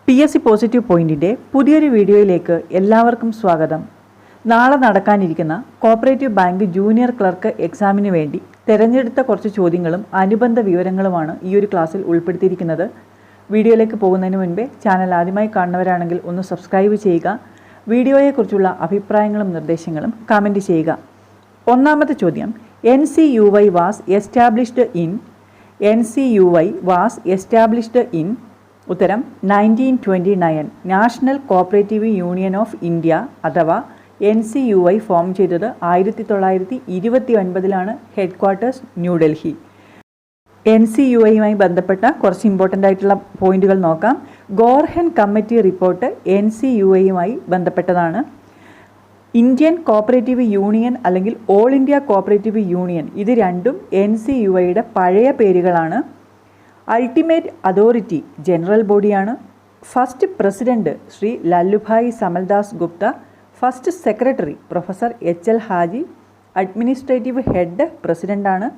PSC positive പോയിന്റിൻ്റെ പുതിയൊരു വീഡിയോയിലേക്ക് എല്ലാവർക്കും സ്വാഗതം. നാളെ നടക്കാനിരിക്കുന്ന കോപ്പറേറ്റീവ് ബാങ്ക് ജൂനിയർ ക്ലർക്ക് എക്സാമിന് വേണ്ടി തിരഞ്ഞെടുത്ത കുറച്ച് ചോദ്യങ്ങളും അനുബന്ധ വിവരങ്ങളുമാണ് ഈ ഒരു ക്ലാസ്സിൽ ഉൾപ്പെടുത്തിയിരിക്കുന്നത്. വീഡിയോയിലേക്ക് പോകുന്നതിന് മുൻപേ ചാനൽ ആദ്യമായി കാണുന്നവരാണെങ്കിൽ ഒന്ന് സബ്സ്ക്രൈബ് ചെയ്യുക. വീഡിയോയെക്കുറിച്ചുള്ള അഭിപ്രായങ്ങളും നിർദ്ദേശങ്ങളും കമൻറ്റ് ചെയ്യുക. ഒന്നാമത്തെ ചോദ്യം, NCUI വാസ് എസ്റ്റാബ്ലിഷ്ഡ് ഇൻ ഉത്തരം 1929. National cooperative union of India അഥവാ NCUI ഫോം ചെയ്തത് 1929 ഹെഡ് ക്വാർട്ടേഴ്സ് ന്യൂഡൽഹി. NCUIയുമായി ബന്ധപ്പെട്ട കുറച്ച് ഇമ്പോർട്ടൻ്റ് ആയിട്ടുള്ള പോയിന്റുകൾ നോക്കാം. ഗോർഹൻ കമ്മിറ്റി റിപ്പോർട്ട് NCUIയുമായി ബന്ധപ്പെട്ടതാണ്. ഇന്ത്യൻ കോപ്പറേറ്റീവ് യൂണിയൻ അല്ലെങ്കിൽ ഓൾ ഇന്ത്യ കോപ്പറേറ്റീവ് യൂണിയൻ ഇത് രണ്ടും NCUIയുടെ പഴയ പേരുകളാണ്. അൾട്ടിമേറ്റ് അതോറിറ്റി ജനറൽ ബോഡിയാണ്. First president Shri Lallubhai Samaldas Gupta, first secretary professor HL Haji, administrative head പ്രസിഡൻ്റാണ്.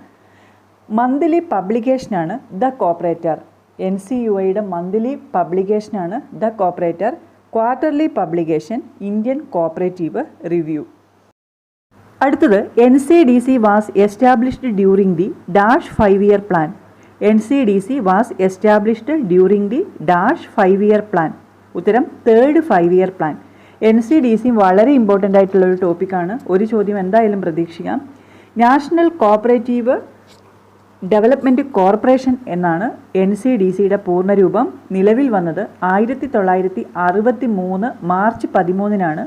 മന്ത്ലി പബ്ലിക്കേഷനാണ് ദ കോപ്പറേറ്റർ. NCUIയുടെ മന്ത്ലി പബ്ലിക്കേഷനാണ് the cooperator. Quarterly publication Indian cooperative review. അടുത്തത്, NCDC was established during the dash 5-year plan. NCDC was established during the dash 5-year plan. ഉത്തരം 3rd 5-year plan. NCDC വളരെ important ആയിട്ടുള്ളൊരു ടോപ്പിക്കാണ്. ഒരു ചോദ്യം എന്തായാലും പ്രതീക്ഷിക്കാം. നാഷണൽ കോപ്പറേറ്റീവ് ഡെവലപ്മെൻറ്റ് കോർപ്പറേഷൻ എന്നാണ് NCDCയുടെ പൂർണ്ണരൂപം. നിലവിൽ വന്നത് 1963 March 13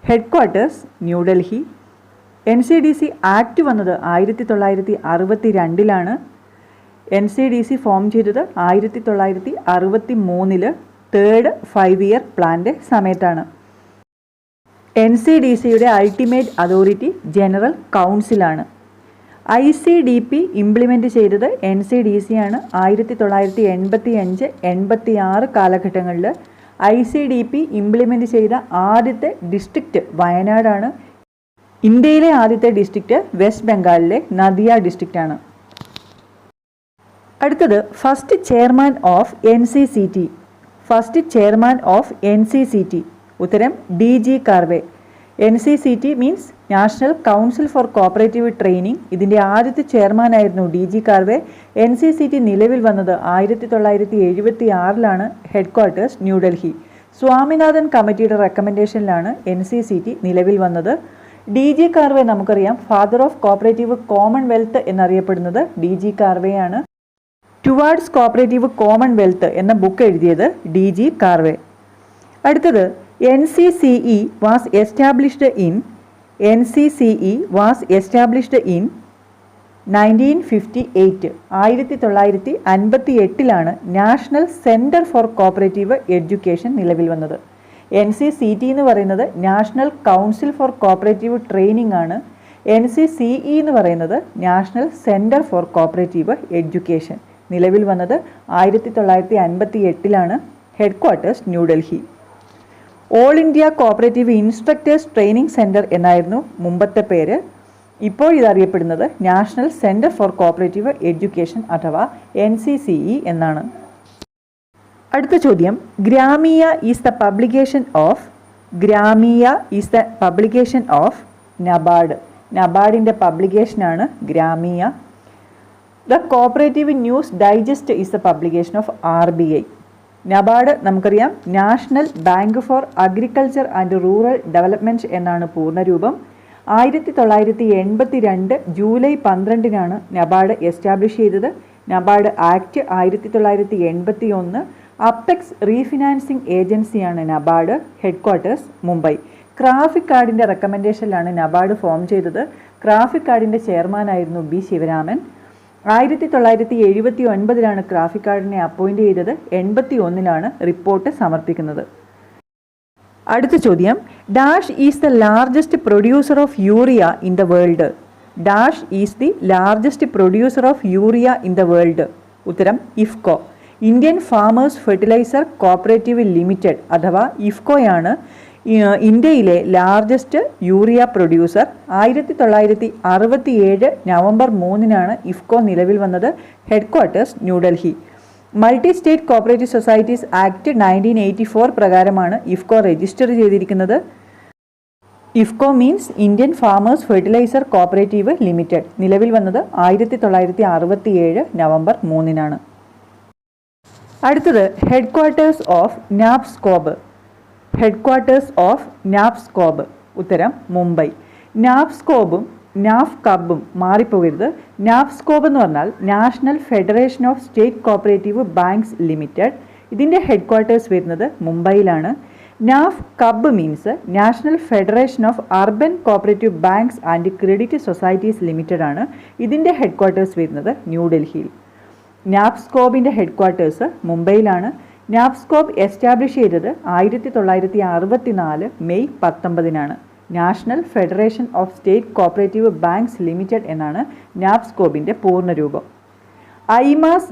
head quarters New Delhi. NCDC act വന്നത് 1962. NCDC ഫോം ചെയ്തത് 1963 3rd 5-year പ്ലാൻ്റെ സമയത്താണ്. NCDCയുടെ അൾട്ടിമേറ്റ് അതോറിറ്റി ജനറൽ കൗൺസിലാണ്. ICDP ഇംപ്ലിമെൻ്റ് ചെയ്തത് NCDC ആണ്. 1985-86 കാലഘട്ടങ്ങളിൽ ICDP ഇംപ്ലിമെൻ്റ് ചെയ്ത ആദ്യത്തെ ഡിസ്ട്രിക്റ്റ് വയനാടാണ്. ഇന്ത്യയിലെ ആദ്യത്തെ ഡിസ്ട്രിക്റ്റ് വെസ്റ്റ് ബംഗാളിലെ നദിയ ഡിസ്ട്രിക്റ്റാണ്. അടുത്തത്, ഫസ്റ്റ് ചെയർമാൻ ഓഫ് NCCT. ഉത്തരം DG Karve. NCCT means national council for cooperative training. ഇതിൻ്റെ ആദ്യത്തെ ചെയർമാനായിരുന്നു DG കാർവേ. NCCT നിലവിൽ വന്നത് 1976 ഹെഡ് ക്വാർട്ടേഴ്സ് ന്യൂഡൽഹി. സ്വാമിനാഥൻ കമ്മിറ്റിയുടെ റെക്കമെൻഡേഷനിലാണ് NCCT നിലവിൽ വന്നത്. DG കാർവേ നമുക്കറിയാം, ഫാദർ ഓഫ് കോപ്പറേറ്റീവ് കോമൺവെൽത്ത് എന്നറിയപ്പെടുന്നത് DG കാർവേയാണ്. ടുവാർഡ്സ് കോപ്പറേറ്റീവ് കോമൺവെൽത്ത് എന്ന ബുക്ക് എഴുതിയത് DG കാർവേ. അടുത്തത്, NCCE was established in 1958. 1958 national centre for cooperative education നിലവിൽ വന്നത്. NCCT എന്ന് പറയുന്നത് national council for cooperative training ആണ്. NCCE എന്ന് പറയുന്നത് national centre for cooperative education. നിലവിൽ വന്നത് 1958 head quarters New Delhi. All India cooperative instructors training centre എന്നായിരുന്നു മുമ്പത്തെ പേര്. ഇപ്പോൾ ഇതറിയപ്പെടുന്നത് national centre for cooperative education അഥവാ NCCE എന്നാണ്. അടുത്ത ചോദ്യം, ഗ്രാമീയ is the publication of NABARD. നബാർഡിൻ്റെ പബ്ലിക്കേഷനാണ് ഗ്രാമീയ. The cooperative news digest is the publication of RBI. NABARD നമുക്കറിയാം, national bank for agriculture and rural development എന്നാണ് പൂർണ്ണരൂപം. 1982 ജൂലൈ 12 നബാർഡ് എസ്റ്റാബ്ലിഷ് ചെയ്തത്. NABARD act 1981. അപ്പെക്സ് റീഫിനാൻസിംഗ് ഏജൻസിയാണ് നബാർഡ്. Headquarters Mumbai. ക്രാഫിക് കാർഡിൻ്റെ റെക്കമെൻഡേഷനിലാണ് നബാർഡ് ഫോം ചെയ്തത്. ക്രാഫിക് കാർഡിൻ്റെ ചെയർമാനായിരുന്നു B. ശിവരാമൻ. 1979 ക്രാഫിക് കാർഡിനെ അപ്പോയിൻ്റ് ചെയ്തത്. 81 റിപ്പോർട്ട് സമർപ്പിക്കുന്നത്. അടുത്ത ചോദ്യം, dash is the largest producer of urea in the world. Dash is the largest producer of urea in the world. ഉത്തരം IFFCO. Indian farmers fertiliser cooperative limited അഥവാ ഇഫ്കോയാണ് ഇന്ത്യയിലെ largest urea producer. 1967 November 3 IFFCO നിലവിൽ വന്നത്. Headquarters New Delhi. Multi state cooperative societies act 1984 പ്രകാരമാണ് IFFCO register ചെയ്തിരിക്കുന്നത്. IFFCO means Indian farmers fertiliser cooperative limited. നിലവിൽ വന്നത് 1967 നവംബർ 3-നാണ്. അടുത്തത് headquarters of നാപ്സ്കോബ്. Headquarters of NAFSCOB. ഉത്തരം മുംബൈ. നാപ്സ്കോബും നാഫ്കബും മാറിപ്പോകരുത്. നാപ്സ്കോബ് എന്ന് പറഞ്ഞാൽ national federation of state cooperative banks limited. ഇതിൻ്റെ ഹെഡ്ക്വാർട്ടേഴ്സ് വരുന്നത് മുംബൈയിലാണ്. NAFCUB means national federation of urban cooperative banks and credit societies limited ആണ്. ഇതിൻ്റെ ഹെഡ്ക്വാർട്ടേഴ്സ് വരുന്നത് ന്യൂഡൽഹിയിൽ. നാപ്സ്കോബിൻ്റെ ഹെഡ്ക്വാർട്ടേഴ്സ് മുംബൈയിലാണ്. നാപ്സ്കോബ് എസ്റ്റാബ്ലിഷ് ചെയ്തത് 1964 മെയ് 19-നാണ്. National federation of state cooperative banks limited എന്നാണ് നാപ്സ്കോബിൻ്റെ പൂർണ്ണരൂപം. ഐമാസ്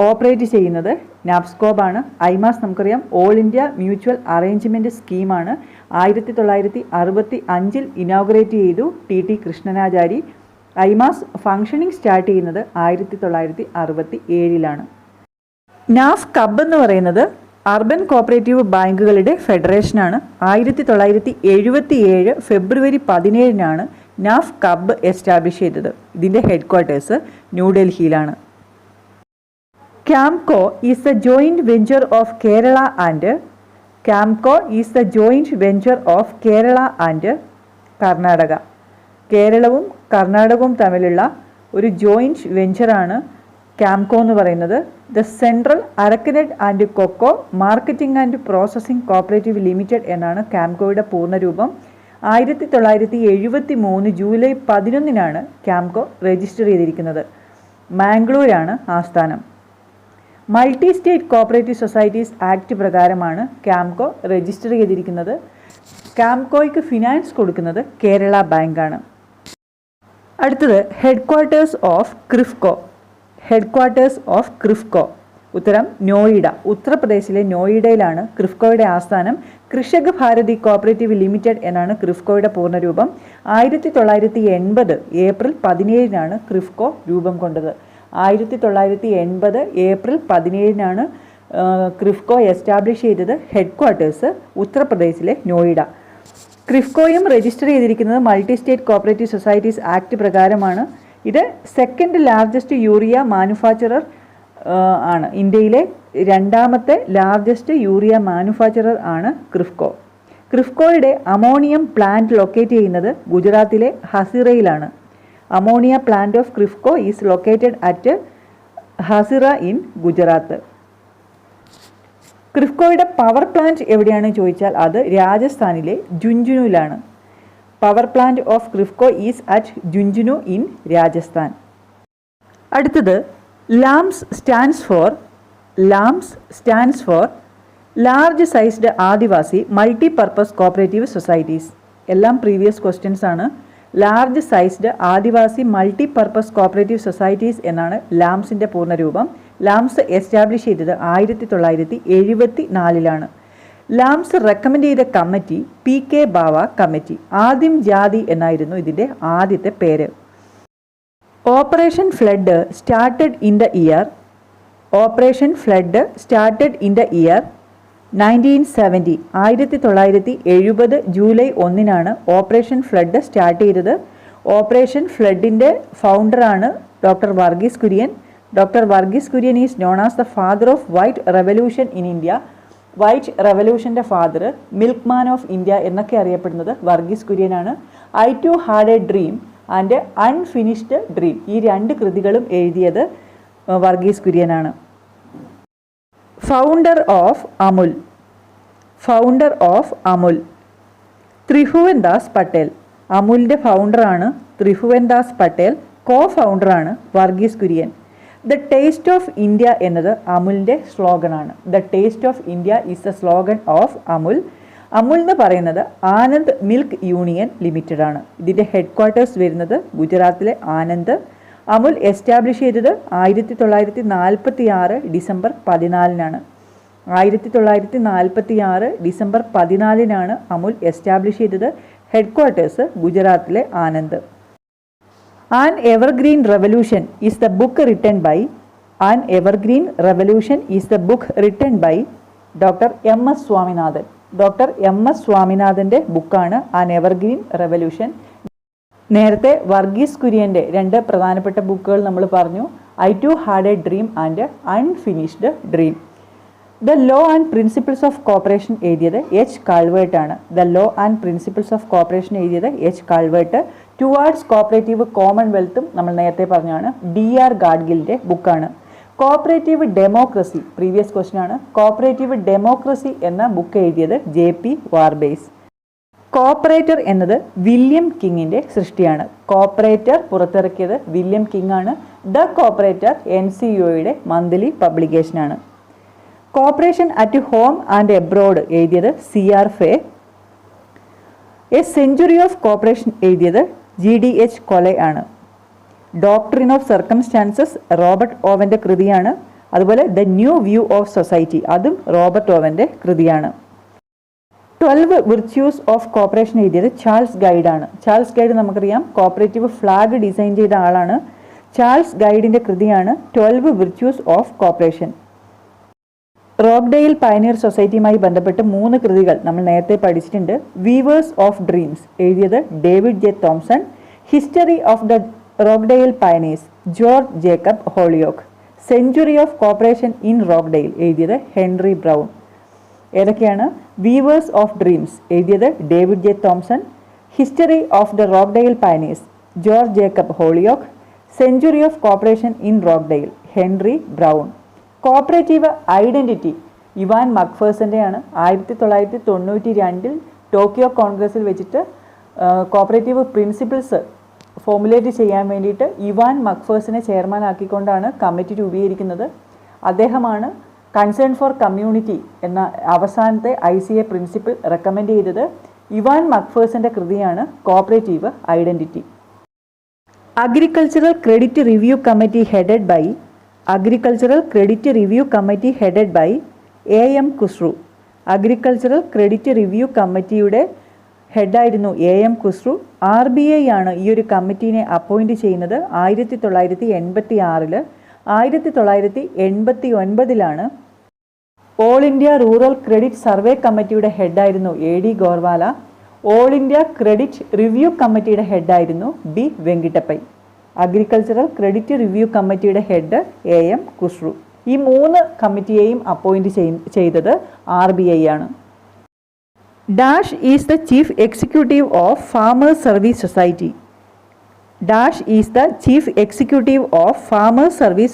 ഓപ്പറേറ്റ് ചെയ്യുന്നത് നാപ്സ്കോബാണ്. ഐമാസ് നമുക്കറിയാം ഓൾ ഇന്ത്യ മ്യൂച്വൽ അറേഞ്ച്മെൻറ്റ് സ്കീമാണ്. 1965 ഇനോഗ്രേറ്റ് ചെയ്തു ടി കൃഷ്ണനാചാരി. ഐമാസ് ഫങ്ഷനിങ് സ്റ്റാർട്ട് ചെയ്യുന്നത് 1967-ലാണ്. നാഫ്കബ് എന്ന് പറയുന്നത് അർബൻ കോപ്പറേറ്റീവ് ബാങ്കുകളുടെ ഫെഡറേഷനാണ്. 1977 ഫെബ്രുവരി 17-നാണ് നാഫ്കബ് എസ്റ്റാബ്ലിഷ് ചെയ്തത്. ഇതിൻ്റെ ഹെഡ്ക്വാർട്ടേഴ്സ് ന്യൂഡൽഹിയിലാണ്. ക്യാംകോ is the joint venture of Kerala and Karnataka. കേരളവും കർണാടകവും തമ്മിലുള്ള ഒരു ജോയിൻറ്റ് വെഞ്ചറാണ് ക്യാംകോ എന്ന് പറയുന്നത്. The central arecanut and cocoa marketing and processing cooperative limited എന്നാണ് ക്യാംകോയുടെ പൂർണ്ണരൂപം. 1973 ജൂലൈ 11-നാണ് ക്യാംകോ രജിസ്റ്റർ ചെയ്തിരിക്കുന്നത്. മാംഗ്ലൂരാണ് ആസ്ഥാനം. Multi state cooperative societies act പ്രകാരമാണ് ക്യാംകോ രജിസ്റ്റർ ചെയ്തിരിക്കുന്നത്. ക്യാംകോയ്ക്ക് ഫിനാൻസ് കൊടുക്കുന്നത് കേരള ബാങ്കാണ്. അടുത്തത് headquarters of KRIBHCO. Headquarters of KRIBHCO. ഉത്തരം നോയിഡ. ഉത്തർപ്രദേശിലെ നോയിഡയിലാണ് ക്രിഫ്കോയുടെ ആസ്ഥാനം. കൃഷക് ഭാരതി കോപ്പറേറ്റീവ് ലിമിറ്റഡ് എന്നാണ് ക്രിഫ്കോയുടെ പൂർണ്ണരൂപം. 1980 ഏപ്രിൽ 17-നാണ് ക്രിഫ്കോ രൂപം കൊണ്ടത്. 1980 ഏപ്രിൽ 17-നാണ് ക്രിഫ്കോ എസ്റ്റാബ്ലിഷ് ചെയ്തത്. ഹെഡ്ക്വാർട്ടേഴ്സ് ഉത്തർപ്രദേശിലെ നോയിഡ. ക്രിഫ്കോയും രജിസ്റ്റർ ചെയ്തിരിക്കുന്നത് multi state cooperative societies act പ്രകാരമാണ്. ഇത് സെക്കൻഡ് ലാർജസ്റ്റ് യൂറിയ മാനുഫാക്ചറർ ആണ്. ഇന്ത്യയിലെ രണ്ടാമത്തെ ലാർജസ്റ്റ് യൂറിയ മാനുഫാക്ചറർ ആണ് ക്രിഫ്കോ. ക്രിഫ്കോയുടെ അമോണിയം പ്ലാന്റ് ലൊക്കേറ്റ് ചെയ്യുന്നത് ഗുജറാത്തിലെ ഹസിറയിലാണ്. Ammonia plant of KRIBHCO is located at Hazira in Gujarat. ക്രിഫ്കോയുടെ പവർ പ്ലാന്റ് എവിടെയാണെന്ന് ചോദിച്ചാൽ അത് രാജസ്ഥാനിലെ ജുൻജുനുവിലാണ്. Power plant of KRIBHCO is at Jhunjhunu in Rajasthan. അടുത്തത് LAMPS stands for large sized adivasi multi purpose cooperative societies. എല്ലാം പ്രീവിയസ് ക്വസ്റ്റ്യൻസ് ആണ്. Large sized adivasi multi purpose cooperative societies എന്നാണ് ലാംസിൻ്റെ പൂർണ്ണരൂപം. ലാംസ് എസ്റ്റാബ്ലിഷ് ചെയ്തത് 1974-ലാണ്. ലാംസ് റെക്കമെൻഡ് ചെയ്ത കമ്മിറ്റി PK ബാവ കമ്മിറ്റി. ആദിം ജാതി എന്നായിരുന്നു ഇതിൻ്റെ ആദ്യത്തെ പേര്. Operation flood started in the year 1970. 1970 July 1-നാണ് ഓപ്പറേഷൻ ഫ്ലഡ് സ്റ്റാർട്ട് ചെയ്തത്. ഓപ്പറേഷൻ ഫ്ലഡിൻ്റെ ഫൗണ്ടറാണ് doctor Varghese Kurien. Doctor Varghese Kurien is known as the father of white revolution in India. White റെവല്യൂഷൻ്റെ father, milk man of India എന്നൊക്കെ അറിയപ്പെടുന്നത് വർഗീസ് കുര്യനാണ്. I too had a dream and unfinished dream, ഈ രണ്ട് കൃതികളും എഴുതിയത് വർഗീസ് കുര്യനാണ്. Founder of Amul Tribhuvan Das Patel. അമുലിൻ്റെ ഫൗണ്ടറാണ് Tribhuvan Das Patel. Co founder Varghese Kurien. The taste of India എന്നത് അമുലിൻ്റെ സ്ലോഗനാണ്. The taste of India is the slogan of Amul. Amul എന്ന് പറയുന്നത് ആനന്ദ് മിൽക്ക് യൂണിയൻ ലിമിറ്റഡ് ആണ്. ഇതിൻ്റെ ഹെഡ്ക്വാർട്ടേഴ്സ് വരുന്നത് ഗുജറാത്തിലെ ആനന്ദ്. അമുൽ എസ്റ്റാബ്ലിഷ് ചെയ്തത് 1946 ഡിസംബർ 14-നാണ്. 1946 ഡിസംബർ 14-നാണ് അമുൽ എസ്റ്റാബ്ലിഷ് ചെയ്തത്. ഹെഡ്ക്വാർട്ടേഴ്സ് ഗുജറാത്തിലെ Anand. An evergreen revolution is the book written by an evergreen revolution is the book written by doctor M S Swaminathan. Doctor M S സ്വാമിനാഥൻ്റെ ബുക്കാണ് ആൻ എവർഗ്രീൻ റെവല്യൂഷൻ. നേരത്തെ വർഗീസ് കുര്യൻ്റെ 2 പ്രധാനപ്പെട്ട ബുക്കുകൾ നമ്മൾ പറഞ്ഞു. I too had a dream and unfinished dream. The law and principles of cooperation എഴുതിയത് H Calvert ആണ്. The law and principles of cooperation എഴുതിയത് എച്ച് കാൾവേർട്ട്. ടുവാർഡ്സ് കോപ്പറേറ്റീവ് കോമൺവെൽത്തും നമ്മൾ നേരത്തെ പറഞ്ഞാണ്, DR ഗാഡ്ഗിലിൻ്റെ ബുക്കാണ്. കോപ്പറേറ്റീവ് ഡെമോക്രസി, പ്രീവിയസ് ക്വസ്റ്റ്യൻ ആണ്. കോപ്പറേറ്റീവ് ഡെമോക്രസി എന്ന ബുക്ക് എഴുതിയത് JP വാർബേസ്. കോപ്പറേറ്റർ എന്നത് വില്യം കിങ്ങിൻ്റെ സൃഷ്ടിയാണ്. കോപ്പറേറ്റർ പുറത്തിറക്കിയത് വില്യം കിങ് ആണ്. ദ കോപ്പറേറ്റർ NCUയുടെ മന്ത്ലി പബ്ലിക്കേഷനാണ്. Cooperation at home and abroad എഴുതിയത് CR Fay. A century of cooperation എഴുതിയത് GDH കൊലെ ആണ്. ഡോക്ട്രിൻ ഓഫ് സർക്കംസ്റ്റാൻസസ് റോബർട്ട് ഓവൻ്റെ കൃതിയാണ്. അതുപോലെ the new view of society അതും റോബർട്ട് ഓവൻ്റെ കൃതിയാണ്. 12 വിർച്യൂസ് ഓഫ് കോപ്പറേഷൻ എഴുതിയത് ചാൾസ് ഗൈഡ് ആണ്. ചാൾസ് ഗൈഡ് നമുക്കറിയാം കോപ്പറേറ്റീവ് ഫ്ലാഗ് ഡിസൈൻ ചെയ്ത ആളാണ്. ചാൾസ് ഗൈഡിൻ്റെ കൃതിയാണ് 12 virtues of cooperation. Rochdale pioneer സൊസൈറ്റിയുമായി ബന്ധപ്പെട്ട് 3 കൃതികൾ നമ്മൾ നേരത്തെ പഠിച്ചിട്ടുണ്ട്. വീവേഴ്സ് ഓഫ് ഡ്രീംസ് എഴുതിയത് David J Thomson. History of the Rochdale pioneers George Jacob Holyoake. Century of cooperation in Rochdale എഴുതിയത് ഹെൻറി ബ്രൗൺ. ഏതൊക്കെയാണ്? വീവേഴ്സ് ഓഫ് ഡ്രീംസ് എഴുതിയത് David J Thomson. History of the Rochdale pioneers George Jacob Holyoake. Century of cooperation in Rochdale Henry Brown. Cooperative identity Ivan മക്ഫേഴ്സൻ്റെയാണ്. 1992 Tokyo കോൺഗ്രസിൽ വെച്ചിട്ട് cooperative principles formulate ചെയ്യാൻ വേണ്ടിയിട്ട് Ivan മക്ഫേഴ്സിനെ chairman ആക്കിക്കൊണ്ടാണ് committee രൂപീകരിക്കുന്നത്. അദ്ദേഹമാണ് കൺസേൺ ഫോർ കമ്മ്യൂണിറ്റി എന്ന അവസാനത്തെ ICA പ്രിൻസിപ്പിൾ റെക്കമെൻഡ് ചെയ്തത്. ഇവാൻ മക്ഫേഴ്സിൻ്റെ കൃതിയാണ് cooperative identity. Agricultural credit review committee headed by AM Khusro. Agricultural credit review കമ്മിറ്റിയുടെ ഹെഡായിരുന്നു AM ഖുസ്രു. RBI ആണ് ഈ ഒരു കമ്മിറ്റീനെ അപ്പോയിൻറ്റ് ചെയ്യുന്നത് 1986. 1989 all India rural credit survey കമ്മിറ്റിയുടെ ഹെഡായിരുന്നു AD Gorwala. All India credit review കമ്മിറ്റിയുടെ ഹെഡായിരുന്നു B Venkatappaiah. Agricultural credit review കമ്മിറ്റിയുടെ ഹെഡ് AM ഖുസ്രു. ഈ 3 കമ്മിറ്റിയെയും അപ്പോയിൻറ്റ് ചെയ്തത് RBI ആണ്. Dash is the chief executive of farmers service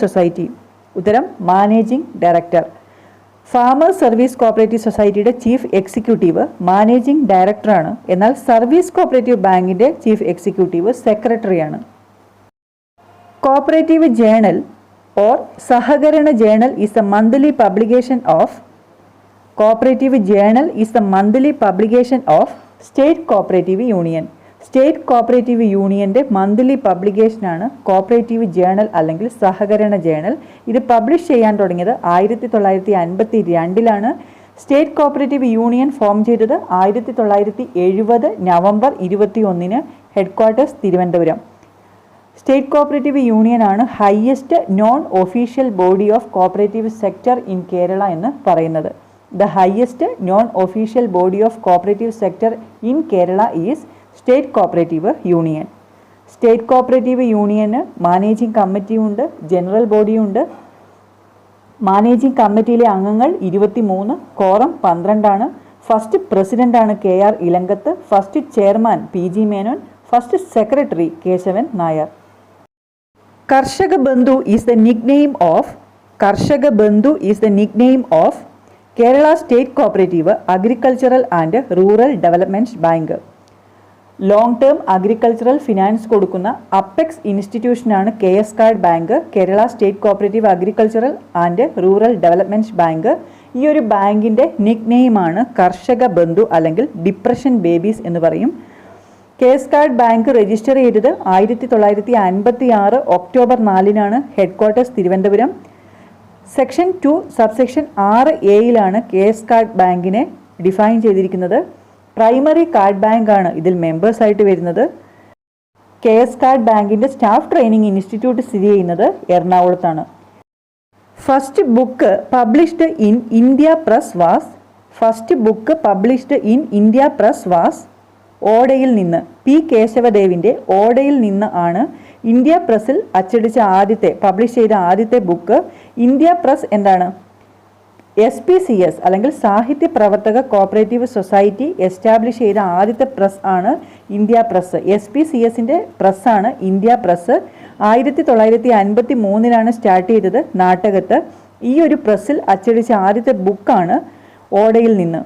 society. ഉത്തരം managing director. Farmers service cooperative സൊസൈറ്റിയുടെ ചീഫ് എക്സിക്യൂട്ടീവ് മാനേജിംഗ് ഡയറക്ടറാണ്. എന്നാൽ സർവീസ് കോപ്പറേറ്റീവ് ബാങ്കിൻ്റെ ചീഫ് എക്സിക്യൂട്ടീവ് സെക്രട്ടറിയാണ്. കോപ്പറേറ്റീവ് ജേണൽ ഓർ സഹകരണ journal is the monthly publication of state cooperative union. State cooperative യൂണിയൻ്റെ monthly പബ്ലിക്കേഷനാണ് cooperative journal അല്ലെങ്കിൽ സഹകരണ ജേണൽ. ഇത് പബ്ലിഷ് ചെയ്യാൻ തുടങ്ങിയത് 1952 സ്റ്റേറ്റ് കോപ്പറേറ്റീവ് യൂണിയൻ ഫോം ചെയ്തത് 1970 November 21 headquarters Thiruvananthapuram. State cooperative യൂണിയനാണ് highest non official body of cooperative sector in Kerala എന്ന് പറയുന്നത്. The highest non official body of cooperative sector in Kerala is state cooperative union. State cooperative യൂണിയന് managing കമ്മിറ്റിയുണ്ട്, general ബോഡിയുണ്ട്. Managing കമ്മിറ്റിയിലെ അംഗങ്ങൾ 23, quorum 12 first പ്രസിഡന്റാണ് KR Ilankath, first chairman PG Menon, first secretary Kesavan Nair. Karshaka Bandhu is the nickname of Kerala state cooperative agricultural and rural development bank. Long term agricultural finance കൊടുക്കുന്ന apex ഇൻസ്റ്റിറ്റ്യൂഷനാണ് KS card bank. Kerala state cooperative agricultural and rural development bank. ഈ ഒരു ബാങ്കിൻ്റെ നിക്നെയിമാണ് കർഷക ബന്ധു അല്ലെങ്കിൽ depression babies എന്ന് പറയും. KS കാർഡ് ബാങ്ക് രജിസ്റ്റർ ചെയ്തത് 1956 October 4 headquarters Thiruvananthapuram. Section 2 subsection 6A KS card ബാങ്കിനെ ഡിഫൈൻ ചെയ്തിരിക്കുന്നത്. പ്രൈമറി കാർഡ് ബാങ്കാണ് ഇതിൽ മെമ്പേഴ്സായിട്ട് വരുന്നത്. KS കാർഡ് ബാങ്കിൻ്റെ സ്റ്റാഫ് ട്രെയിനിങ് ഇൻസ്റ്റിറ്റ്യൂട്ട് സ്ഥിതി ചെയ്യുന്നത് എറണാകുളത്താണ്. First book published in India press was ഓടയിൽ നിന്ന്. പി കേശവദേവിൻ്റെ ഓടയിൽ നിന്ന് ആണ് ഇന്ത്യ പ്രസ്സിൽ അച്ചടിച്ച പബ്ലിഷ് ചെയ്ത ആദ്യത്തെ ബുക്ക്. ഇന്ത്യ പ്രസ് എന്താണ്? SPCS അല്ലെങ്കിൽ സാഹിത്യ പ്രവർത്തക കോപ്പറേറ്റീവ് സൊസൈറ്റി എസ്റ്റാബ്ലിഷ് ചെയ്ത ആദ്യത്തെ പ്രസ് ആണ് ഇന്ത്യ പ്രസ്. SPCSൻ്റെ പ്രസ്സാണ് ഇന്ത്യ പ്രസ്. 1953 സ്റ്റാർട്ട് ചെയ്തത് നാട്ടകത്ത്. ഈ ഒരു പ്രസ്സിൽ അച്ചടിച്ച ആദ്യത്തെ ബുക്കാണ് ഓടയിൽ നിന്ന്.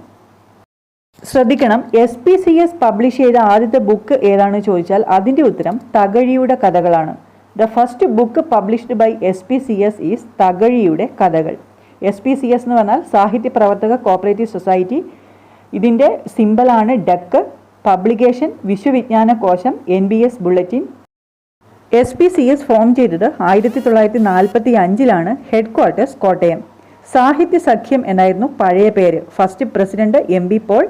ശ്രദ്ധിക്കണം, SPCS പബ്ലിഷ് ചെയ്ത ആദ്യത്തെ ബുക്ക് ഏതാണെന്ന് ചോദിച്ചാൽ അതിൻ്റെ ഉത്തരം തകഴിയുടെ കഥകളാണ്. The first book published by SPCS is തകഴിയുടെ കഥകൾ. SPCS എന്ന് പറഞ്ഞാൽ സാഹിത്യ പ്രവർത്തക കോപ്പറേറ്റീവ് സൊസൈറ്റി. ഇതിൻ്റെ സിമ്പലാണ് ഡക്ക്. പബ്ലിക്കേഷൻ വിശ്വവിജ്ഞാന കോശം, NBS ബുള്ളറ്റിൻ. SPCS ഫോം ചെയ്തത് 1945 ഹെഡ് ക്വാർട്ടേഴ്സ് കോട്ടയം. സാഹിത്യ സഖ്യം എന്നായിരുന്നു പഴയ പേര്. First president MB Paul,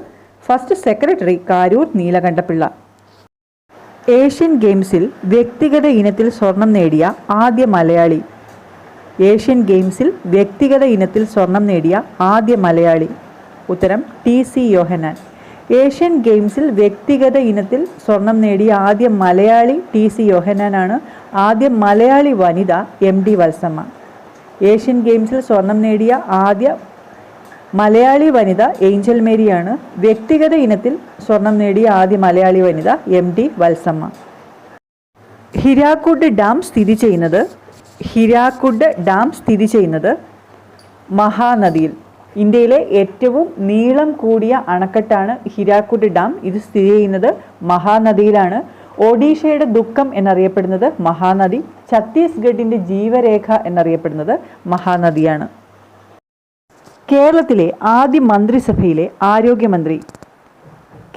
first secretary Karoor Neelakantapillai. Asian ഗെയിംസിൽ വ്യക്തിഗത ഇനത്തിൽ സ്വർണം നേടിയ ആദ്യ മലയാളി. ഉത്തരം TC യോഹന്നാൻ. ഏഷ്യൻ ഗെയിംസിൽ വ്യക്തിഗത ഇനത്തിൽ സ്വർണം നേടിയ ആദ്യ മലയാളി TC യോഹന്നാനാണ്. ആദ്യ മലയാളി വനിത MD വത്സമ്മ. ഏഷ്യൻ ഗെയിംസിൽ സ്വർണം നേടിയ ആദ്യ മലയാളി വനിത ഏഞ്ചൽ മേരിയാണ്. വ്യക്തിഗത ഇനത്തിൽ സ്വർണം നേടിയ ആദ്യ മലയാളി വനിത MD വത്സമ്മ. ഹിരാക്കുഡ് ഡാം സ്ഥിതി ചെയ്യുന്നത് മഹാനദിയിൽ. ഇന്ത്യയിലെ ഏറ്റവും നീളം കൂടിയ അണക്കെട്ടാണ് ഹിരാക്കുഡ് ഡാം. ഇത് സ്ഥിതി ചെയ്യുന്നത് മഹാനദിയിലാണ്. ഒഡീഷയുടെ ദുഃഖം എന്നറിയപ്പെടുന്നത് മഹാനദി. ഛത്തീസ്ഗഡിൻ്റെ ജീവരേഖ എന്നറിയപ്പെടുന്നത് മഹാനദിയാണ്. കേരളത്തിലെ ആദ്യ മന്ത്രിസഭയിലെ ആരോഗ്യമന്ത്രി.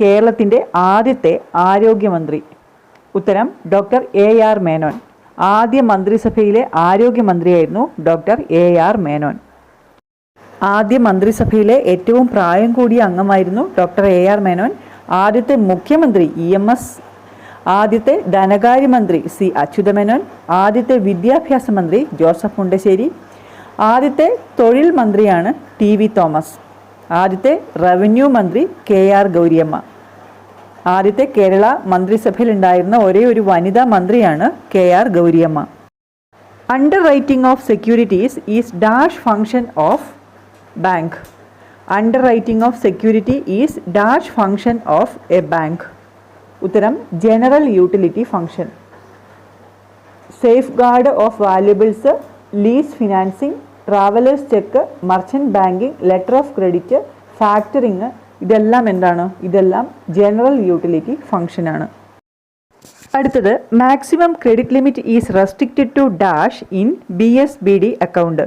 കേരളത്തിൻ്റെ ആദ്യത്തെ ആരോഗ്യമന്ത്രി. ഉത്തരം ഡോക്ടർ AR മേനോൻ. ആദ്യ മന്ത്രിസഭയിലെ ആരോഗ്യമന്ത്രിയായിരുന്നു ഡോക്ടർ AR മേനോൻ. ആദ്യ മന്ത്രിസഭയിലെ ഏറ്റവും പ്രായം കൂടിയ അംഗമായിരുന്നു ഡോക്ടർ AR മേനോൻ. ആദ്യത്തെ മുഖ്യമന്ത്രി EMS. ആദ്യത്തെ ധനകാര്യമന്ത്രി C അച്യുതമേനോൻ. ആദ്യത്തെ വിദ്യാഭ്യാസ മന്ത്രി ജോസഫ് മുണ്ടശ്ശേരി. ആദ്യത്തെ തൊഴിൽ മന്ത്രിയാണ് TV തോമസ്. ആദ്യത്തെ റവന്യൂ മന്ത്രി KR ഗൗരിയമ്മ. ആദ്യത്തെ കേരള മന്ത്രിസഭയിൽ ഉണ്ടായിരുന്ന ഒരേ ഒരു വനിതാ മന്ത്രിയാണ് KR Gowriamma. Underwriting of securities is dash function of bank. Underwriting of security is dash function of a bank. ഉത്തരം general utility function. Safeguard of valuables, lease financing, travellers cheque, merchant banking, letter of credit, factoring, ഇതെല്ലാം എന്താണ്? ഇതെല്ലാം general utility ഫംഗ്ഷനാണ്. അടുത്തത് maximum credit limit is restricted to dash in BSBD account.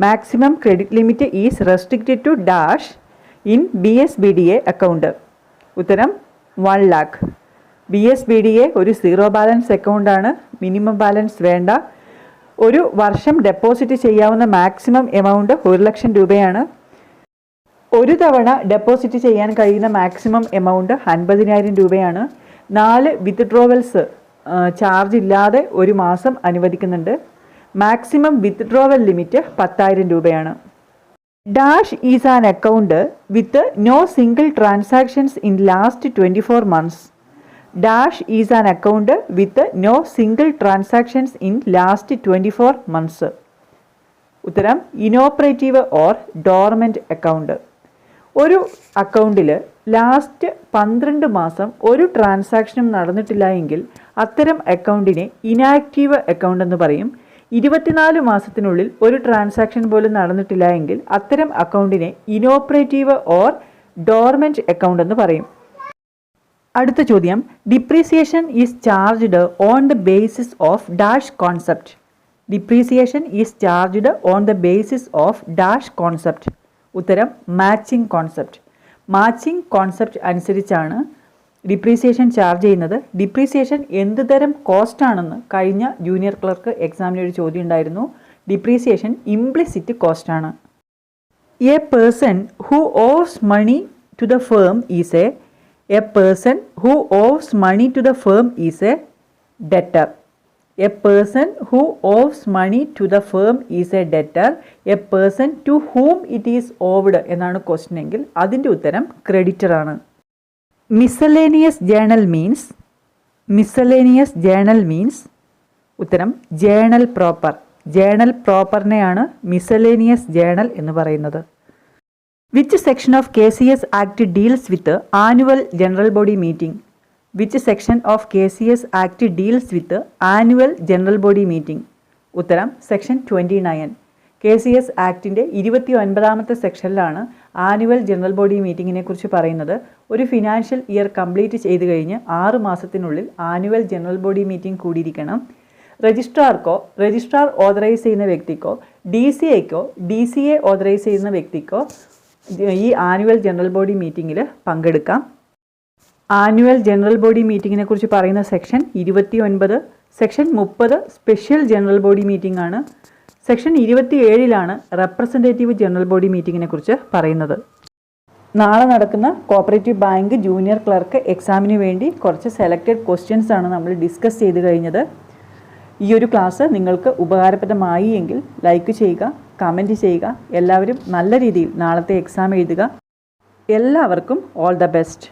Maximum credit limit is restricted to dash in BSBDA account. ഉത്തരം 1 lakh. BSBDA ഒരു zero balance അക്കൗണ്ടാണ്. Minimum balance വേണ്ട. ഒരു വർഷം ഡെപ്പോസിറ്റ് ചെയ്യാവുന്ന മാക്സിമം എമൗണ്ട് 1 ലക്ഷം രൂപയാണ്. ഒരു തവണ ഡെപ്പോസിറ്റ് ചെയ്യാൻ കഴിയുന്ന മാക്സിമം എമൗണ്ട് 50,000 രൂപയാണ്. 4 വിത്ഡ്രോവൽസ് ചാർജ് ഇല്ലാതെ ഒരു മാസം അനുവദിക്കുന്നുണ്ട്. മാക്സിമം വിത്ഡ്രോവൽ ലിമിറ്റ് 10,000 രൂപയാണ്. Dash is an account with no single transactions in last 24 months. Dash is an account with no single transactions in last 24 months. ഉത്തരം ഇനോപ്പറേറ്റീവ് ഓർ ഡോർമെൻറ്റ് അക്കൗണ്ട്. ഒരു അക്കൗണ്ടിൽ last 12 മാസം ഒരു ട്രാൻസാക്ഷനും നടന്നിട്ടില്ല എങ്കിൽ അത്തരം അക്കൗണ്ടിനെ ഇനാക്റ്റീവ് അക്കൗണ്ട് എന്ന് പറയും. 24 മാസത്തിനുള്ളിൽ ഒരു ട്രാൻസാക്ഷൻ പോലും നടന്നിട്ടില്ല എങ്കിൽ അത്തരം അക്കൗണ്ടിനെ ഇനോപ്പറേറ്റീവ് ഓർ ഡോർമെൻറ്റ് അക്കൗണ്ട് എന്ന് പറയും. അടുത്ത ചോദ്യം, depreciation is charged on the basis of dash concept. Depreciation is charged on the basis of dash concept. ഉത്തരം മാച്ചിങ് കോൺസെപ്റ്റ്. മാച്ചിങ് കോൺസെപ്റ്റ് അനുസരിച്ചാണ് ഡിപ്രീസിയേഷൻ ചാർജ് ചെയ്യുന്നത്. ഡിപ്രീസിയേഷൻ എന്ത് തരം കോസ്റ്റ് ആണെന്ന് കഴിഞ്ഞ ജൂനിയർ ക്ലർക്ക് എക്സാമിന് ഒരു ചോദ്യം ഉണ്ടായിരുന്നു. ഡിപ്രീസിയേഷൻ ഇംപ്ലിസിറ്റ് കോസ്റ്റ് ആണ്. A person who owes money to the firm is a person who owes money to the firm is a debtor. A person who owes money to the firm is a debtor. A person to whom it is owed എന്നാണ് question എങ്കിൽ അതിൻ്റെ ഉത്തരം creditor ആണ്. Miscellaneous journal means. Miscellaneous journal means ഉത്തരം journal proper. Journal പ്രോപ്പറിനെയാണ് miscellaneous journal എന്ന് പറയുന്നത്. Which section of KCS act deals with annual general body meeting? Which section of KCS act deals with annual general body meeting? ഉത്തരം section 29. KCS ആക്ടിൻ്റെ 29ാമത്തെ സെക്ഷനിലാണ് annual general body മീറ്റിങ്ങിനെ കുറിച്ച് പറയുന്നത്. ഒരു ഫിനാൻഷ്യൽ ഇയർ കംപ്ലീറ്റ് ചെയ്ത് കഴിഞ്ഞ് 6 മാസത്തിനുള്ളിൽ ആനുവൽ ജനറൽ ബോഡി മീറ്റിംഗ് കൂടിയിരിക്കണം. രജിസ്ട്രാർക്കോ രജിസ്ട്രാർ ഓതറൈസ് ചെയ്യുന്ന വ്യക്തിക്കോ DCAക്കോ DCA ഓതറൈസ് ചെയ്യുന്ന വ്യക്തിക്കോ ഈ ആനുവൽ ജനറൽ ബോഡി മീറ്റിങ്ങിൽ പങ്കെടുക്കാം. ആനുവൽ ജനറൽ ബോഡി മീറ്റിങ്ങിനെ കുറിച്ച് പറയുന്ന section 29. Section 30 special general body meeting ആണ്. സെക്ഷൻ 27ലാണ് റെപ്രസെൻറ്റേറ്റീവ് ജനറൽ ബോഡി മീറ്റിങ്ങിനെ കുറിച്ച് പറയുന്നത്. നാളെ നടക്കുന്ന കോപ്പറേറ്റീവ് ബാങ്ക് ജൂനിയർ ക്ലർക്ക് എക്സാമിന് വേണ്ടി കുറച്ച് സെലക്റ്റഡ് ക്വസ്റ്റ്യൻസ് ആണ് നമ്മൾ ഡിസ്കസ് ചെയ്ത് കഴിഞ്ഞത്. ഈ ഒരു ക്ലാസ് നിങ്ങൾക്ക് ഉപകാരപ്രദമായി എങ്കിൽ ലൈക്ക് ചെയ്യുക, കമൻറ്റ് ചെയ്യുക. എല്ലാവരും നല്ല രീതിയിൽ നാളത്തെ എക്സാം എഴുതുക. എല്ലാവർക്കും ഓൾ ദ ബെസ്റ്റ്.